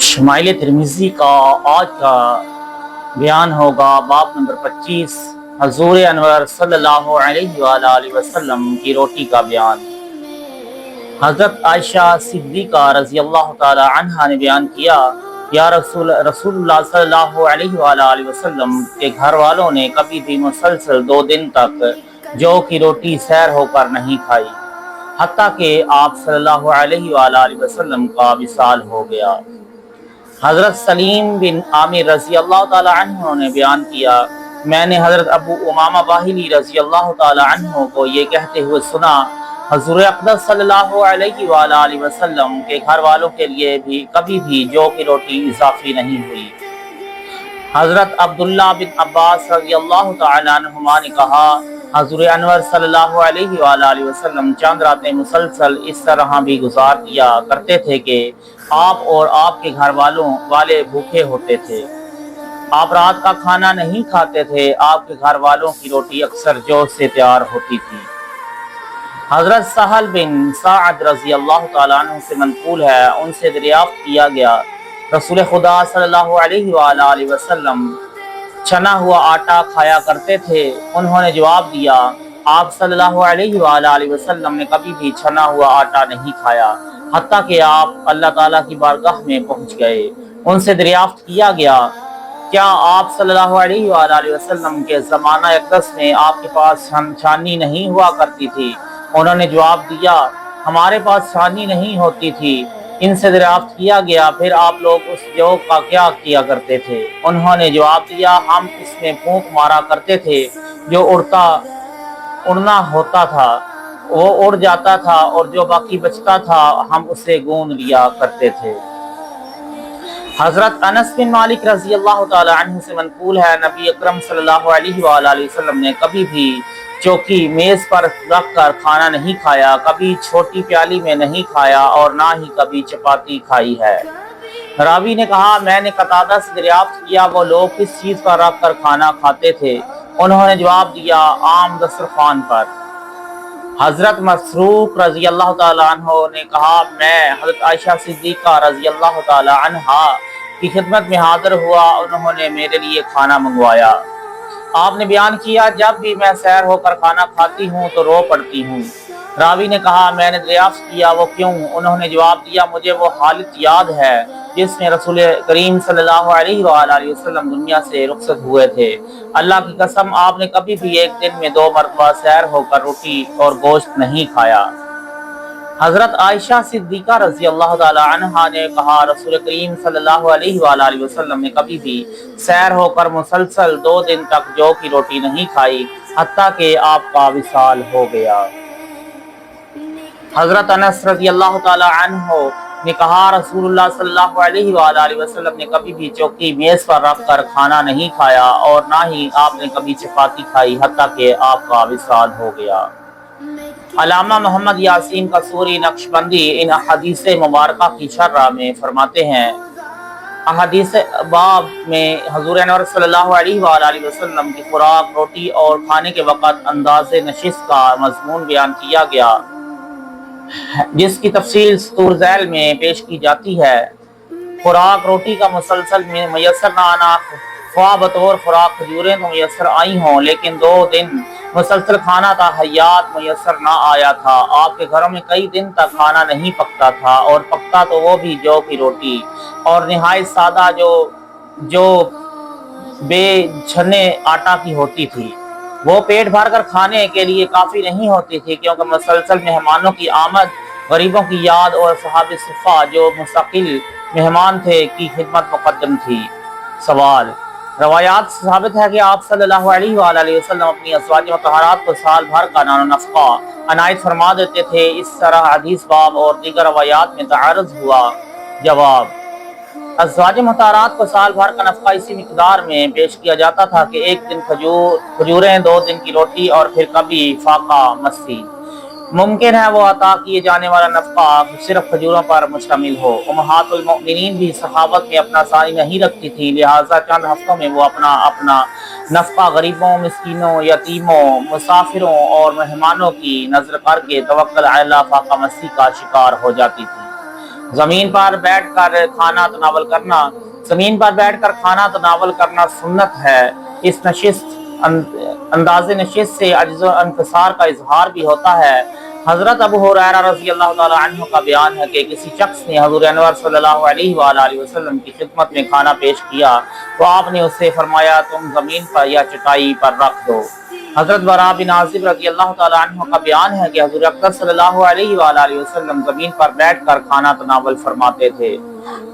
شمائل ترمذی کا آج کا بیان ہوگا باب نمبر 25، حضور انور صلی اللہ علیہ وآلہ وسلم کی روٹی کا بیان۔ حضرت عائشہ صدیقہ رضی اللہ تعالی عنہا نے بیان کیا، یا رسول اللہ صلی اللہ علیہ وآلہ وسلم کے گھر والوں نے کبھی بھی مسلسل 2 دن تک جو کی روٹی سیر ہو کر نہیں کھائی، حتیٰ کہ آپ صلی اللہ علیہ وآلہ وسلم کا وصال ہو گیا۔ حضرت سلیم بن عامر رضی اللہ تعالی عنہ نے بیان کیا، میں نے حضرت ابو امامہ باہلی رضی اللہ تعالی عنہ کو یہ کہتے ہوئے سنا، حضور اقدس صلی اللہ علیہ وآلہ وسلم کے گھر والوں کے لیے بھی کبھی بھی جو کی روٹی اضافی نہیں ہوئی۔ حضرت عبداللہ بن عباس رضی اللہ تعالی عنہما نے کہا، حضور انور صلی اللہ علیہ وآلہ وسلم چند راتیں مسلسل اس طرح بھی گزار دیا کرتے تھے کہ آپ اور آپ کے گھر والے بھوکے ہوتے تھے۔ آپ رات کا کھانا نہیں کھاتے تھے، آپ کے گھر والوں کی روٹی اکثر جو سے تیار ہوتی تھی۔ حضرت سہل بن سعد رضی اللہ تعالیٰ عنہ سے منقول ہے، ان سے دریافت کیا گیا، رسول خدا صلی اللہ علیہ وآلہ وسلم چھنا ہوا آٹا کھایا کرتے تھے؟ انہوں نے جواب دیا، آپ صلی اللہ علیہ وآلہ وسلم نے کبھی بھی چھنا ہوا آٹا نہیں کھایا، حتیٰ کہ آپ اللہ تعالیٰ کی بارگاہ میں پہنچ گئے۔ ان سے دریافت کیا گیا، کیا آپ صلی اللہ علیہ وآلہ وسلم کے زمانہ اقدس میں آپ کے پاس چھانی نہیں ہوا کرتی تھی؟ انہوں نے جواب دیا، ہمارے پاس چھانی نہیں ہوتی تھی۔ ان سے دریافت کیا گیا، پھر آپ لوگ اس جو کا کیا کیا کرتے تھے؟ انہوں نے جواب دیا، ہم اس میں پھونک مارا کرتے تھے، جو اڑنا ہوتا تھا وہ اڑ جاتا تھا، اور جو باقی بچتا تھا ہم اسے گوندھ لیا کرتے تھے۔ حضرت انس بن مالک رضی اللہ تعالی عنہ سے منقول ہے، نبی اکرم صلی اللہ علیہ وآلہ وسلم نے کبھی بھی چوکی میز پر رکھ کر کھانا نہیں کھایا، کبھی چھوٹی پیالی میں نہیں کھایا، اور نہ ہی کبھی چپاتی کھائی ہے۔ راوی نے کہا، میں نے قتادہ سے دریافت کیا، وہ لوگ کس چیز پر رکھ کر کھانا کھاتے تھے؟ انہوں نے جواب دیا، عام دسترخوان پر۔ حضرت مسروق رضی اللہ تعالیٰ عنہ نے کہا، میں حضرت عائشہ صدیقہ رضی اللہ تعالیٰ عنہا کی خدمت میں حاضر ہوا، انہوں نے میرے لیے کھانا منگوایا۔ آپ نے بیان کیا، جب بھی میں سیر ہو کر کھانا کھاتی ہوں تو رو پڑتی ہوں۔ راوی نے کہا، میں نے دریافت کیا، وہ کیوں؟ انہوں نے جواب دیا، مجھے وہ حالت یاد ہے جس میں رسول کریم صلی اللہ علیہ وآلہ وسلم دنیا سے رخصت ہوئے تھے۔ اللہ کی قسم، آپ نے کبھی بھی ایک دن میں 2 مرتبہ سیر ہو کر روٹی اور گوشت نہیں کھایا۔ حضرت عائشہ صدیقہ رضی اللہ تعالی عنہا نے کہا، رسول کریم صلی اللہ علیہ وآلہ وسلم نے کبھی بھی سیر ہو کر مسلسل 2 دن تک جو کی روٹی نہیں کھائی، حتیٰ کہ آپ کا وصال ہو گیا۔ حضرت انس رضی اللہ تعالی عنہ نے کہا، رسول اللہ صلی اللہ علیہ وآلہ وسلم نے کبھی بھی چوکی میز پر رکھ کر کھانا نہیں کھایا، اور نہ ہی آپ نے کبھی چپاتی کھائی، حتیٰ کہ آپ کا وصال ہو گیا۔ علامہ محمد یاسین قصوری نقشبندی ان احادیث مبارکہ کی شرح میں فرماتے ہیں، احادیث باب میں حضور انور صلی اللہ علیہ وآلہ وسلم کی خوراک، روٹی اور کھانے کے وقت انداز نشست کا مضمون بیان کیا گیا، جس کی تفصیل سطور ذیل میں پیش کی جاتی ہے۔ خوراک روٹی کا مسلسل میسر نہ آنا، خواہ بطور خوراک کھجوریں تو میسر آئی ہوں، لیکن 2 دن مسلسل کھانا تا حیات میسر نہ آیا تھا۔ آپ کے گھروں میں کئی دن تک کھانا نہیں پکتا تھا، اور پکتا تو وہ بھی جو کی روٹی، اور نہایت سادہ جو بے چھنے آٹا کی ہوتی تھی۔ وہ پیٹ بھر کر کھانے کے لیے کافی نہیں ہوتی تھی، کیونکہ مسلسل مہمانوں کی آمد، غریبوں کی یاد، اور صحابہ صفہ جو مستقل مہمان تھے کی خدمت مقدم تھی۔ سوال: روایات سے ثابت ہے کہ آپ صلی اللہ علیہ وآلہ وسلم اپنی ازواج مطہرات کو سال بھر کا نان و نفقہ عنایت فرما دیتے تھے، اس طرح حدیث باب اور دیگر روایات میں تعارض ہوا۔ جواب: ازواج مطہرات کو سال بھر کا نفقہ اسی مقدار میں پیش کیا جاتا تھا کہ 1 دن کھجوریں، 2 دن کی روٹی، اور پھر کبھی فاقہ مسی۔ ممکن ہے وہ عطا کیے جانے والا نفقہ صرف کھجوروں پر مشتمل ہو۔ امہات المؤمنین بھی سخاوت میں اپنا ثانی نہیں رکھتی تھی، لہٰذا چند ہفتوں میں وہ اپنا نفقہ غریبوں، مسکینوں، یتیموں، مسافروں اور مہمانوں کی نظر کر کے توکل علی اللہ فاقہ مسی کا شکار ہو جاتی تھی۔ زمین پر بیٹھ کر کھانا تناول کرنا، زمین پر بیٹھ کر کھانا تناول کرنا سنت ہے۔ اس انداز نشست سے عجز و انکسار کا اظہار بھی ہوتا ہے۔ حضرت ابو ہریرہ رضی اللہ تعالی عنہ کا بیان ہے کہ کسی شخص نے حضور انور صلی اللہ علیہ وآلہ وسلم کی خدمت میں کھانا پیش کیا تو آپ نے اس سے فرمایا تم زمین پر یا چٹائی پر رکھ دو۔ حضرت براء بن عازب رضی اللہ تعالی عنہ کا بیان ہے کہ حضور اکرم صلی اللہ علیہ وآلہ وسلم زمین پر بیٹھ کر کھانا تناول فرماتے تھے۔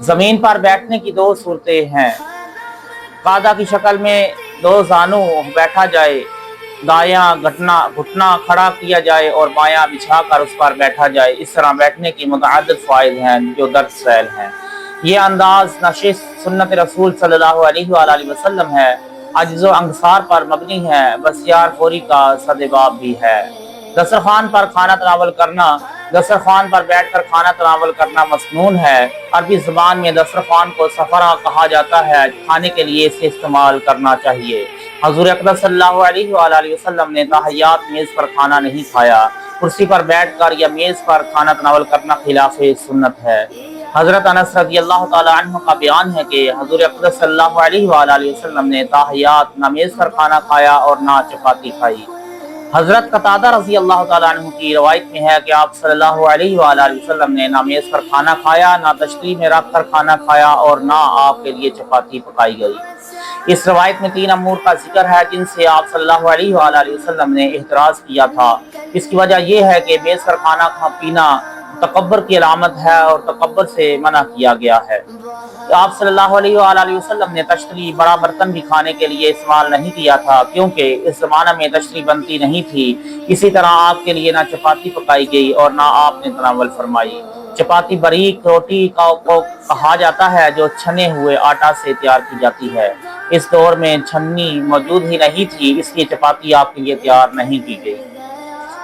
زمین پر بیٹھنے کی دو صورتیں ہیں، قاعدہ کی شکل میں دو زانو بیٹھا جائے، دایاں گھٹنا کھڑا کیا جائے اور بایاں بچھا کر اس پر بیٹھا جائے۔ اس طرح بیٹھنے کی متعدد فوائد ہیں جو درج ذیل ہیں۔ یہ انداز نشست سنت رسول صلی اللہ علیہ وآلہ وسلم ہے، عجز و انکسار پر مبنی ہے، بسیار خوری کا سدباب بھی ہے۔ دسترخوان پر کھانا تناول کرنا، دسترخوان پر بیٹھ کر کھانا تناول کرنا مسنون ہے۔ عربی زبان میں دسترخوان کو سفرہ کہا جاتا ہے، کھانے کے لیے اسے استعمال کرنا چاہیے۔ حضور اکرم صلی اللہ علیہ وآلہ وسلم نے تحیات میز پر کھانا نہیں کھایا۔ کرسی پر بیٹھ کر یا میز پر کھانا تناول کرنا خلاف سنت ہے۔ حضرت انس رضی اللہ تعالی عنہ کا بیان ہے کہ حضور اکرم صلی اللہ علیہ وآلہ وسلم نے تحیات نہ میز پر کھانا کھایا اور نہ چپاتی کھائی۔ حضرت قتادہ رضی اللہ تعالیٰ عنہ کی روایت میں ہے کہ آپ صلی اللہ علیہ وآلہ وسلم نے نہ میز پر کھانا کھایا، نہ تشریح میں رکھ کر کھانا کھایا اور نہ آپ کے لیے چپاتی پکائی گئی۔ اس روایت میں 3 امور کا ذکر ہے جن سے آپ صلی اللہ علیہ وآلہ وسلم نے احتراز کیا تھا۔ اس کی وجہ یہ ہے کہ میز پر کھانا پینا تکبر کی علامت ہے اور تکبر سے منع کیا گیا ہے۔ آپ صلی اللہ علیہ وآلہ وسلم نے تشریح بڑا برتن بھی کھانے کے لیے استعمال نہیں کیا تھا کیونکہ اس زمانہ میں تشریح بنتی نہیں تھی۔ اسی طرح آپ کے لیے نہ چپاتی پکائی گئی اور نہ آپ نے تناول فرمائی۔ چپاتی باریک روٹی کو کہا جاتا ہے جو چھنے ہوئے آٹا سے تیار کی جاتی ہے۔ اس دور میں چھننی موجود ہی نہیں تھی، اس لیے چپاتی آپ کے لیے تیار نہیں کی گئی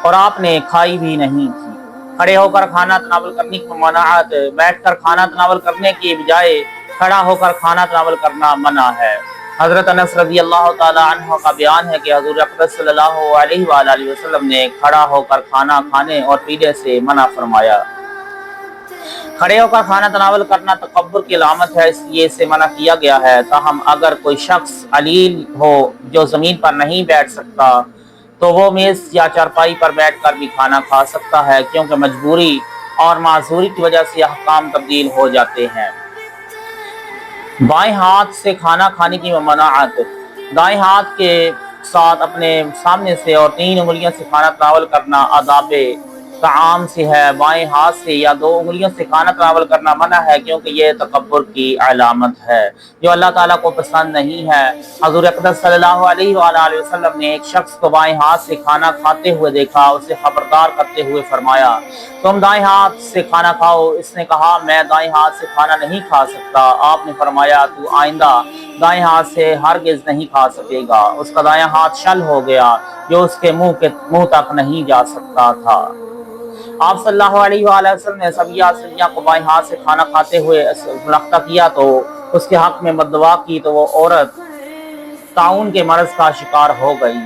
اور آپ نے کھائی بھی نہیں تھی۔ کھڑے ہو کر کھانا تناول کرنے کی ممانعت، بیٹھ کر کھانا تناول کرنے کی بجائے کھڑا ہو کر کھانا تناول کرنا منع ہے۔ حضرت انس رضی اللہ تعالی عنہ کا بیان ہے کہ حضور اکرم صلی اللہ علیہ وآلہ وسلم نے کھڑا ہو کر کھانا کھانے اور پینے سے منع فرمایا۔ کھڑے ہو کر کھانا تناول کرنا تکبر کی علامت ہے، اس لیے اسے منع کیا گیا ہے۔ تاہم اگر کوئی شخص علیل ہو جو زمین پر نہیں بیٹھ سکتا تو وہ میز یا چارپائی پر بیٹھ کر بھی کھانا کھا سکتا ہے، کیونکہ مجبوری اور معذوری کی وجہ سے احکام تبدیل ہو جاتے ہیں۔ بائیں ہاتھ سے کھانا کھانے کی ممانعت، دائیں ہاتھ کے ساتھ اپنے سامنے سے اور 3 انگلیوں سے کھانا تناول کرنا آداب طعام سے ہے۔ بائیں ہاتھ سے یا 2 انگلیوں سے کھانا تناول کرنا منع ہے کیونکہ یہ تکبر کی علامت ہے جو اللہ تعالیٰ کو پسند نہیں ہے۔ حضور اکرم صلی اللہ علیہ وآلہ وسلم نے ایک شخص کو بائیں ہاتھ سے کھانا کھاتے ہوئے دیکھا، اسے خبردار کرتے ہوئے فرمایا تم دائیں ہاتھ سے کھانا کھاؤ۔ اس نے کہا میں دائیں ہاتھ سے کھانا نہیں کھا سکتا۔ آپ نے فرمایا تو آئندہ دائیں ہاتھ سے ہرگز نہیں کھا سکے گا۔ اس کا دائیں ہاتھ شل ہو گیا جو اس کے منہ تک نہیں جا سکتا تھا۔ آپ صلی اللہ علیہ وآلہ وسلم نے سبیہ کو بائیں ہاتھ سے کھانا کھاتے ہوئے شناخت کیا تو اس کے حق میں بد دعا کی تو وہ عورت طاعون کے مرض کا شکار ہو گئی۔